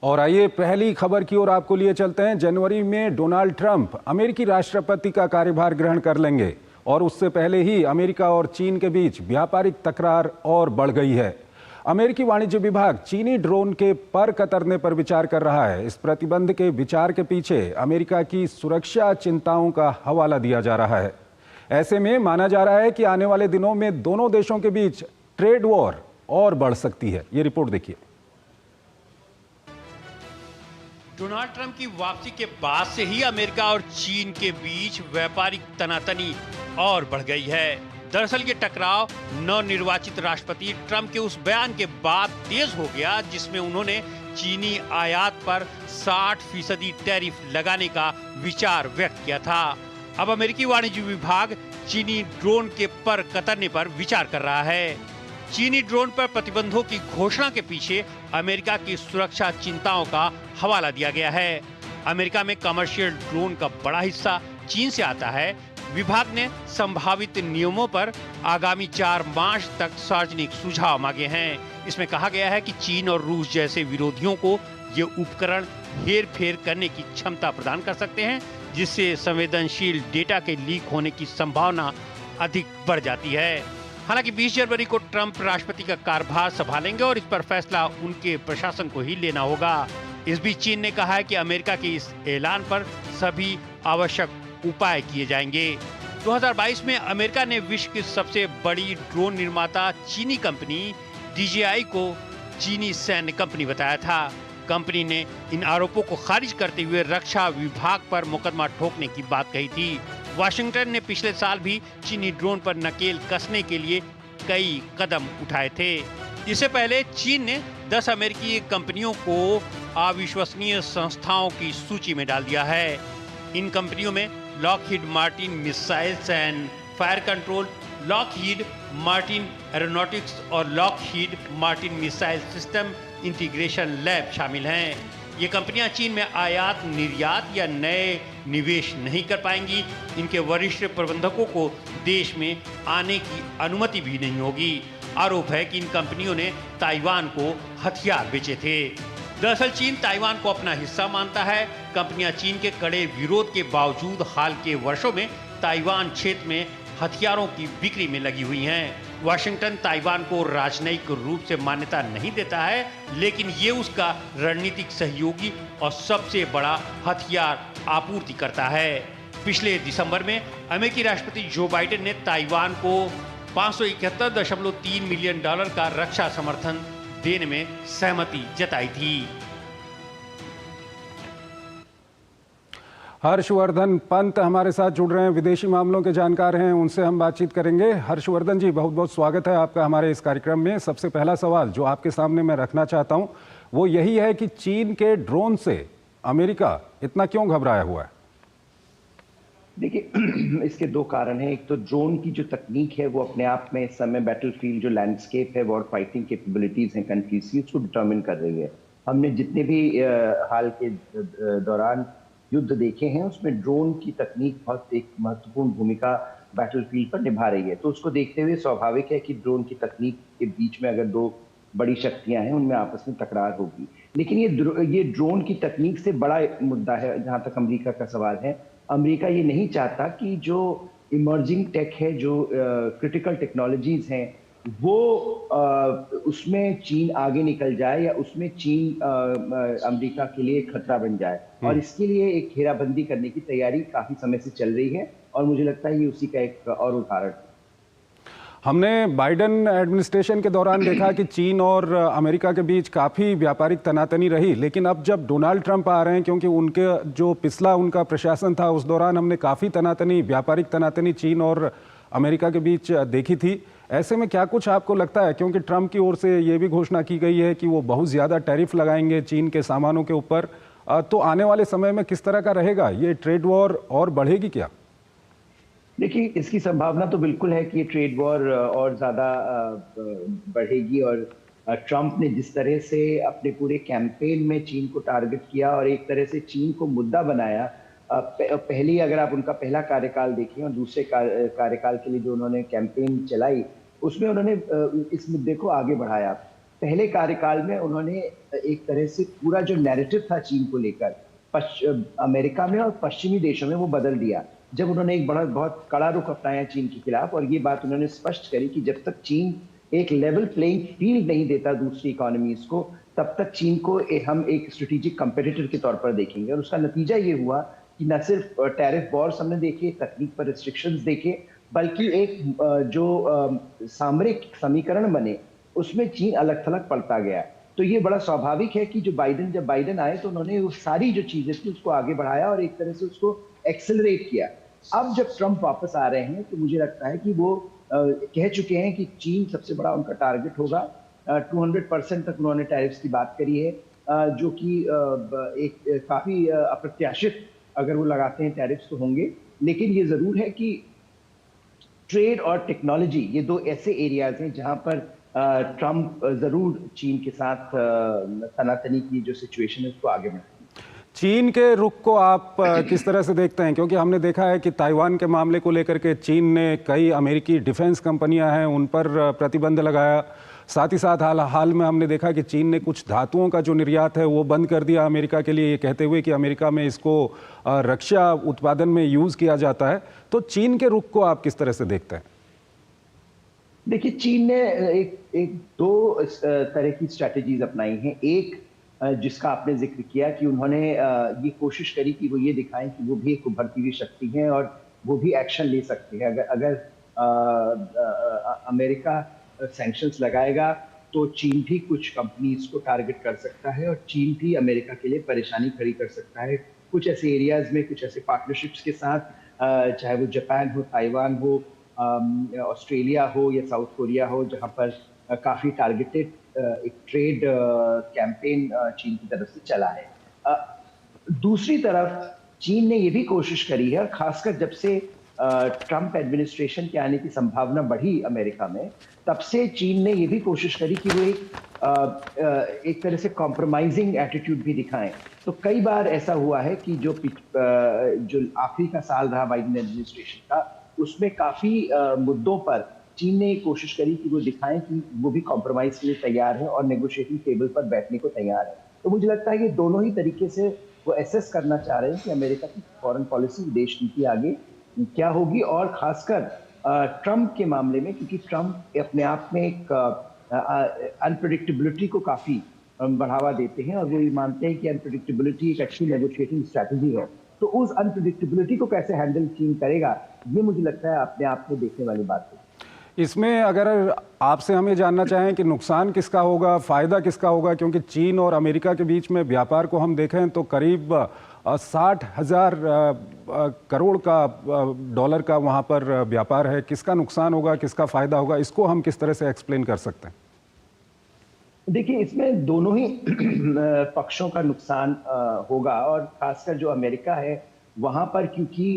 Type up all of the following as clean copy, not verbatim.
और आइए पहली खबर की ओर आपको लिए चलते हैं। जनवरी में डोनाल्ड ट्रंप अमेरिकी राष्ट्रपति का कार्यभार ग्रहण कर लेंगे और उससे पहले ही अमेरिका और चीन के बीच व्यापारिक तकरार और बढ़ गई है। अमेरिकी वाणिज्य विभाग चीनी ड्रोन के पर कतरने पर विचार कर रहा है। इस प्रतिबंध के विचार के पीछे अमेरिका की सुरक्षा चिंताओं का हवाला दिया जा रहा है। ऐसे में माना जा रहा है कि आने वाले दिनों में दोनों देशों के बीच ट्रेड वॉर और बढ़ सकती है। ये रिपोर्ट देखिए। डोनाल्ड ट्रंप की वापसी के बाद से ही अमेरिका और चीन के बीच व्यापारिक तनातनी और बढ़ गई है। दरअसल ये टकराव नवनिर्वाचित राष्ट्रपति ट्रंप के उस बयान के बाद तेज हो गया जिसमें उन्होंने चीनी आयात पर 60% टैरिफ लगाने का विचार व्यक्त किया था। अब अमेरिकी वाणिज्य विभाग चीनी ड्रोन के पर कतरने पर विचार कर रहा है। चीनी ड्रोन पर प्रतिबंधों की घोषणा के पीछे अमेरिका की सुरक्षा चिंताओं का हवाला दिया गया है। अमेरिका में कमर्शियल ड्रोन का बड़ा हिस्सा चीन से आता है। विभाग ने संभावित नियमों पर आगामी 4 मार्च तक सार्वजनिक सुझाव मांगे हैं। इसमें कहा गया है कि चीन और रूस जैसे विरोधियों को ये उपकरण हेर फेर करने की क्षमता प्रदान कर सकते हैं, जिससे संवेदनशील डेटा के लीक होने की संभावना अधिक बढ़ जाती है। हालांकि 20 जनवरी को ट्रंप राष्ट्रपति का कार्यभार संभालेंगे और इस पर फैसला उनके प्रशासन को ही लेना होगा। इस बीच चीन ने कहा है कि अमेरिका के इस ऐलान पर सभी आवश्यक उपाय किए जाएंगे। 2022 में अमेरिका ने विश्व की सबसे बड़ी ड्रोन निर्माता चीनी कंपनी DJI को चीनी सैन्य कंपनी बताया था। कंपनी ने इन आरोपों को खारिज करते हुए रक्षा विभाग पर मुकदमा ठोकने की बात कही थी। वाशिंगटन ने पिछले साल भी चीनी ड्रोन पर नकेल कसने के लिए कई कदम उठाए थे। इससे पहले चीन ने 10 अमेरिकी कंपनियों को अविश्वसनीय संस्थाओं की सूची में डाल दिया है। इन कंपनियों में Lockheed Martin missiles and fire control, Lockheed Martin aeronautics और Lockheed Martin missile system integration lab शामिल हैं। ये कंपनियां चीन में आयात, निर्यात या नए निवेश नहीं कर पाएंगी। इनके वरिष्ठ प्रबंधकों को देश में आने की अनुमति भी नहीं होगी। आरोप है कि इन कंपनियों ने ताइवान को हथियार बेचे थे। दरअसल चीन ताइवान को अपना हिस्सा मानता है। कंपनियां चीन के कड़े विरोध के बावजूद हाल के वर्षों में ताइवान क्षेत्र में हथियारों की बिक्री में लगी हुई हैं। वाशिंगटन ताइवान को राजनयिक रूप से मान्यता नहीं देता है, लेकिन ये उसका रणनीतिक सहयोगी और सबसे बड़ा हथियार आपूर्ति करता है। पिछले दिसंबर में अमेरिकी राष्ट्रपति जो बाइडेन ने ताइवान को $571.3 मिलियन का रक्षा समर्थन देने में सहमति जताई थी। हर्षवर्धन पंत हमारे साथ जुड़ रहे हैं, विदेशी मामलों के जानकार हैं, उनसे हम बातचीत करेंगे। हर्षवर्धन जी, बहुत बहुत स्वागत है आपका हमारे इस कार्यक्रम में। सबसे पहला सवाल जो आपके सामने मैं रखना चाहता हूं वो यही है कि चीन के ड्रोन से अमेरिका इतना क्यों घबराया हुआ है? देखिए, इसके 2 कारण हैं। एक तो ड्रोन की जो तकनीक है वो अपने आप में इस समय बैटलफील्ड जो लैंडस्केप है वॉर फाइटिंग कैपेबिलिटीज हैं कंट्रीज की, उसको डिटर्मिन कर रही है। हमने जितने भी हाल के दौरान युद्ध देखे हैं उसमें ड्रोन की तकनीक बहुत एक महत्वपूर्ण भूमिका बैटलफील्ड पर निभा रही है। तो उसको देखते हुए स्वाभाविक है कि ड्रोन की तकनीक के बीच में अगर 2 बड़ी शक्तियां हैं उनमें आपस में तकरार होगी। लेकिन ये ड्रोन की तकनीक से बड़ा मुद्दा है जहां तक अमेरिका का सवाल है। अमेरिका ये नहीं चाहता कि जो इमर्जिंग टेक है, जो क्रिटिकल टेक्नोलॉजीज हैं, वो उसमें चीन आगे निकल जाए या उसमें चीन अमेरिका के लिए खतरा बन जाए। और इसके लिए एक घेराबंदी करने की तैयारी काफी समय से चल रही है और मुझे लगता है ये उसी का एक और उदाहरण है। हमने बाइडेन एडमिनिस्ट्रेशन के दौरान देखा कि चीन और अमेरिका के बीच काफ़ी व्यापारिक तनातनी रही, लेकिन अब जब डोनाल्ड ट्रंप आ रहे हैं, क्योंकि उनके जो पिछला उनका प्रशासन था उस दौरान हमने काफ़ी व्यापारिक तनातनी चीन और अमेरिका के बीच देखी थी। ऐसे में क्या कुछ आपको लगता है, क्योंकि ट्रंप की ओर से ये भी घोषणा की गई है कि वो बहुत ज़्यादा टैरिफ लगाएंगे चीन के सामानों के ऊपर, तो आने वाले समय में किस तरह का रहेगा ये ट्रेड वॉर और बढ़ेगी क्या? देखिए, इसकी संभावना तो बिल्कुल है कि ये ट्रेड वॉर और ज़्यादा बढ़ेगी। और ट्रंप ने जिस तरह से अपने पूरे कैंपेन में चीन को टारगेट किया और एक तरह से चीन को मुद्दा बनाया, पहली अगर आप उनका पहला कार्यकाल देखें और दूसरे कार्यकाल के लिए जो उन्होंने कैंपेन चलाई उसमें उन्होंने इस मुद्दे को आगे बढ़ाया। पहले कार्यकाल में उन्होंने एक तरह से पूरा जो नैरेटिव था चीन को लेकर अमेरिका में और पश्चिमी देशों में वो बदल दिया, जब उन्होंने एक बड़ा बहुत कड़ा रुख अपनाया चीन के खिलाफ। और ये बात उन्होंने स्पष्ट करी कि जब तक चीन एक लेवल प्लेइंग फील्ड नहीं देता दूसरी इकोनॉमीज को, तब तक चीन को हम एक स्ट्रेटेजिक कंपेटिटर के तौर पर देखेंगे। और उसका नतीजा ये हुआ कि न सिर्फ टैरिफ वॉर्स हमने देखे, तकनीक पर रिस्ट्रिक्शंस देखे, बल्कि एक जो सामरिक समीकरण बने उसमें चीन अलग थलग पड़ता गया। तो ये बड़ा स्वाभाविक है कि जब बाइडेन आए तो उन्होंने वो सारी जो चीजें थी उसको आगे बढ़ाया और एक तरह से उसको एक्सेलरेट किया। अब जब ट्रंप वापस आ रहे हैं तो मुझे लगता है कि वो कह चुके हैं कि चीन सबसे बड़ा उनका टारगेट होगा। 200% तक उन्होंने टैरिफ्स की बात करी है, जो कि एक काफी अप्रत्याशित, अगर वो लगाते हैं टैरिफ्स तो होंगे। लेकिन ये जरूर है कि ट्रेड और टेक्नोलॉजी ये दो ऐसे एरियाज हैं जहां पर ट्रंप जरूर चीन के साथ तनातनी की जो सिचुएशन है उसको आगे बढ़ाएंगे। चीन के रुख को आप किस तरह से देखते हैं, क्योंकि हमने देखा है कि ताइवान के मामले को लेकर के चीन ने कई अमेरिकी डिफेंस कंपनियां हैं उन पर प्रतिबंध लगाया। साथ ही साथ हाल में हमने देखा कि चीन ने कुछ धातुओं का जो निर्यात है वो बंद कर दिया अमेरिका के लिए, ये कहते हुए कि अमेरिका में इसको रक्षा उत्पादन में यूज़ किया जाता है। तो चीन के रुख को आप किस तरह से देखते हैं? देखिए, चीन ने दो तरह की स्ट्रैटेजीज अपनाई हैं। एक जिसका आपने जिक्र किया कि उन्होंने ये कोशिश करी कि वो ये दिखाएं कि वो भी एक उभरती हुई शक्ति है और वो भी एक्शन ले सकते हैं। अगर अमेरिका सैंक्शंस लगाएगा तो चीन भी कुछ कंपनीज को टारगेट कर सकता है और चीन भी अमेरिका के लिए परेशानी खड़ी कर सकता है। कुछ ऐसे एरियाज में, कुछ ऐसे पार्टनरशिप्स के साथ, चाहे वो जापान हो, ताइवान हो, ऑस्ट्रेलिया हो या साउथ कोरिया हो, जहां पर काफी टारगेटेड एक ट्रेड कैंपेन चीन की तरफ से चला है। दूसरी तरफ चीन ने ये भी कोशिश करी है, और खासकर जब से ट्रंप एडमिनिस्ट्रेशन के आने की संभावना बढ़ी अमेरिका में, तब से चीन ने ये भी कोशिश करी कि वो एक तरह से कॉम्प्रोमाइजिंग एटीट्यूड भी दिखाएं। तो कई बार ऐसा हुआ है कि जो आखिरी का साल रहा बाइडेन एडमिनिस्ट्रेशन का, उसमें काफी मुद्दों पर चीन ने कोशिश करी कि वो दिखाएं कि वो भी कॉम्प्रोमाइज के लिए तैयार है और नेगोशिएटिंग टेबल पर बैठने को तैयार है। तो मुझे लगता है कि दोनों ही तरीके से वो एसेस करना चाह रहे हैं कि अमेरिका की फॉरेन पॉलिसी, विदेश नीति आगे क्या होगी। और खासकर ट्रंप के मामले में, क्योंकि ट्रंप अपने आप में एक अनप्रेडिक्टेबिलिटी को काफी बढ़ावा देते हैं और वो ये मानते हैं कि अनप्रेडिक्टेबिलिटी एक अच्छी नेगोशिएटिंग स्ट्रैटेजी है। तो उस अनप्रेडिक्टेबिलिटी को कैसे हैंडल चीन करेगा, ये मुझे लगता है अपने आप में देखने वाली बात है। इसमें अगर आपसे हम ये जानना चाहें कि नुकसान किसका होगा, फ़ायदा किसका होगा, क्योंकि चीन और अमेरिका के बीच में व्यापार को हम देखें तो करीब 60,000 करोड़ का डॉलर का वहाँ पर व्यापार है। किसका नुकसान होगा, किसका फ़ायदा होगा, इसको हम किस तरह से एक्सप्लेन कर सकते हैं? देखिए, इसमें दोनों ही पक्षों का नुकसान होगा, और खासकर जो अमेरिका है वहाँ पर, क्योंकि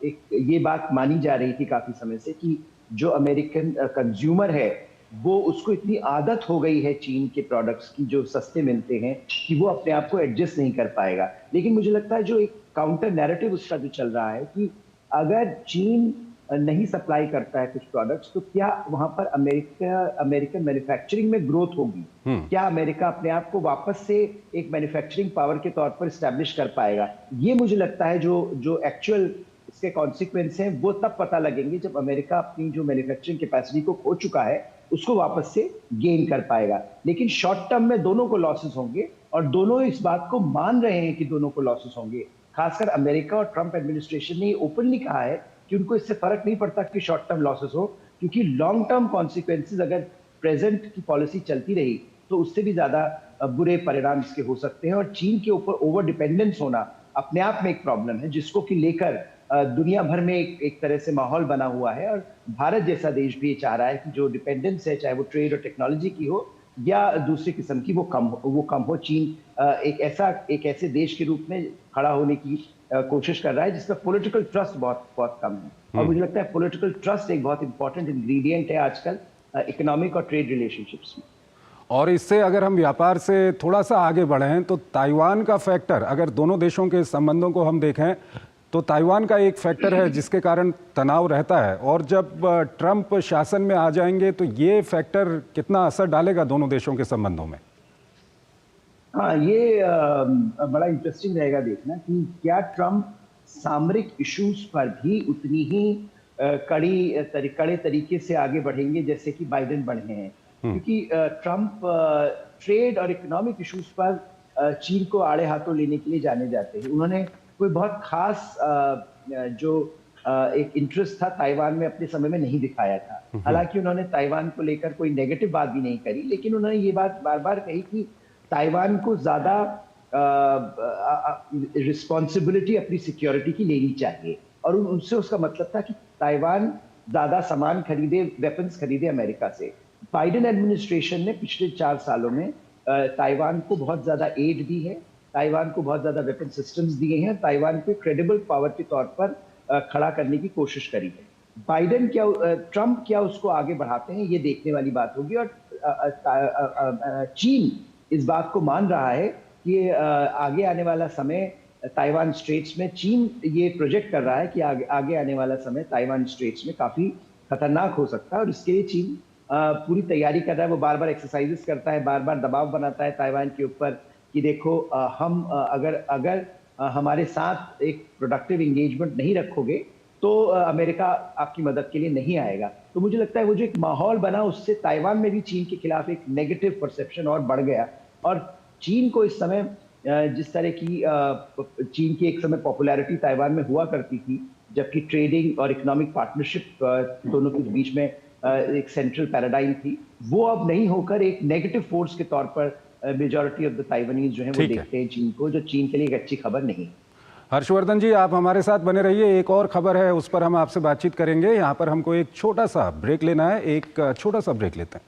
एक ये बात मानी जा रही थी काफ़ी समय से कि जो अमेरिकन कंज्यूमर है वो, उसको इतनी आदत हो गई है चीन के प्रोडक्ट्स की जो सस्ते मिलते हैं कि वो अपने आप को एडजस्ट नहीं कर पाएगा। लेकिन मुझे लगता है जो एक काउंटर नैरेटिव उसका जो चल रहा है कि अगर चीन नहीं सप्लाई करता है कुछ प्रोडक्ट्स, तो क्या वहां पर अमेरिकन मैन्युफैक्चरिंग में ग्रोथ होगी? क्या अमेरिका अपने आप को वापस से एक मैन्युफैक्चरिंग पावर के तौर पर स्टैब्लिश कर पाएगा? ये मुझे लगता है जो एक्चुअल इसके कॉन्सिक्वेंस हैं वो तब पता लगेंगे जब अमेरिका अपनी जो मैन्युफैक्चरिंग कैपेसिटी को खो चुका है उसको वापस से गेन कर पाएगा। लेकिन शॉर्ट टर्म में दोनों को लॉसेस होंगे, और दोनों इस बात को मान रहे हैं कि दोनों को लॉसेस होंगे। खासकर अमेरिका और ट्रंप एडमिनिस्ट्रेशन ने ओपनली कहा है कि उनको इससे फर्क नहीं पड़ता कि शॉर्ट टर्म लॉसेस हो, क्योंकि लॉन्ग टर्म कॉन्सिक्वेंसेज अगर प्रेजेंट की पॉलिसी चलती रही तो उससे भी ज्यादा बुरे परिणाम इसके हो सकते हैं। और चीन के ऊपर ओवर डिपेंडेंस होना अपने आप में एक प्रॉब्लम है, जिसको कि लेकर दुनिया भर में एक तरह से माहौल बना हुआ है। और भारत जैसा देश भी चाह रहा है कि जो डिपेंडेंस है, चाहे वो ट्रेड और टेक्नोलॉजी की हो या दूसरी किस्म की, वो कम हो। चीन एक ऐसे देश के रूप में खड़ा होने की कोशिश कर रहा है जिसका पॉलिटिकल ट्रस्ट बहुत कम है। और मुझे लगता है पॉलिटिकल ट्रस्ट एक बहुत इंपॉर्टेंट इंग्रेडिएंट है आजकल इकोनॉमिक और ट्रेड रिलेशनशिप्स में। और इससे अगर हम व्यापार से थोड़ा सा आगे बढ़ें तो ताइवान का फैक्टर, अगर दोनों देशों के संबंधों को हम देखें, तो ताइवान का एक फैक्टर है जिसके कारण तनाव रहता है, और जब ट्रंप शासन में आ जाएंगे तो ये फैक्टर कितना असर डालेगा दोनों देशों के संबंधों में? हाँ, ये बड़ा इंटरेस्टिंग रहेगा देखना कि क्या ट्रंप सामरिक इश्यूज पर भी उतनी ही कड़े तरीके से आगे बढ़ेंगे जैसे कि बाइडेन बढ़े हैं। क्योंकि ट्रंप ट्रेड और इकोनॉमिक इश्यूज पर चीन को आड़े हाथों लेने के लिए जाने जाते हैं। उन्होंने कोई बहुत खास एक इंटरेस्ट था ताइवान में अपने समय में नहीं दिखाया था। हालांकि उन्होंने ताइवान को लेकर कोई नेगेटिव बात भी नहीं करी, लेकिन उन्होंने ये बात बार बार कही कि ताइवान को ज्यादा रिस्पॉन्सिबिलिटी अपनी सिक्योरिटी की लेनी चाहिए, और उनसे उसका मतलब था कि ताइवान ज्यादा सामान खरीदे, वेपन्स खरीदे अमेरिका से। बाइडेन एडमिनिस्ट्रेशन ने पिछले 4 सालों में ताइवान को बहुत ज्यादा एड दी है, ताइवान को बहुत ज्यादा वेपन सिस्टम्स दिए हैं, ताइवान को क्रेडिबल पावर के तौर पर खड़ा करने की कोशिश करी है। ट्रंप क्या उसको आगे बढ़ाते हैं, ये देखने वाली बात होगी। और चीन इस बात को मान रहा है कि आगे आने वाला समय ताइवान स्ट्रेट्स में, चीन ये प्रोजेक्ट कर रहा है कि आगे आने वाला समय ताइवान स्ट्रेट्स में काफी खतरनाक हो सकता है, और इसके लिए चीन पूरी तैयारी कर रहा है। वो बार बार एक्सरसाइजेस करता है, बार बार दबाव बनाता है ताइवान के ऊपर कि देखो हम अगर हमारे साथ एक प्रोडक्टिव एंगेजमेंट नहीं रखोगे तो अमेरिका आपकी मदद के लिए नहीं आएगा। तो मुझे लगता है वो जो एक माहौल बना उससे ताइवान में भी चीन के खिलाफ एक नेगेटिव परसेप्शन और बढ़ गया, और चीन को इस समय जिस तरह की चीन की एक समय पॉपुलैरिटी ताइवान में हुआ करती थी, जबकि ट्रेडिंग और इकोनॉमिक पार्टनरशिप दोनों के बीच में एक सेंट्रल पैराडाइम थी, वो अब नहीं होकर एक नेगेटिव फोर्स के तौर पर मेजॉरिटी ऑफ द ताइवानीज जो है वो देखते हैं चीन को, जो चीन के लिए एक अच्छी खबर नहीं। हर्षवर्धन जी, आप हमारे साथ बने रहिए, एक और खबर है उस पर हम आपसे बातचीत करेंगे। यहाँ पर हमको एक छोटा सा ब्रेक लेना है, एक छोटा सा ब्रेक लेते हैं।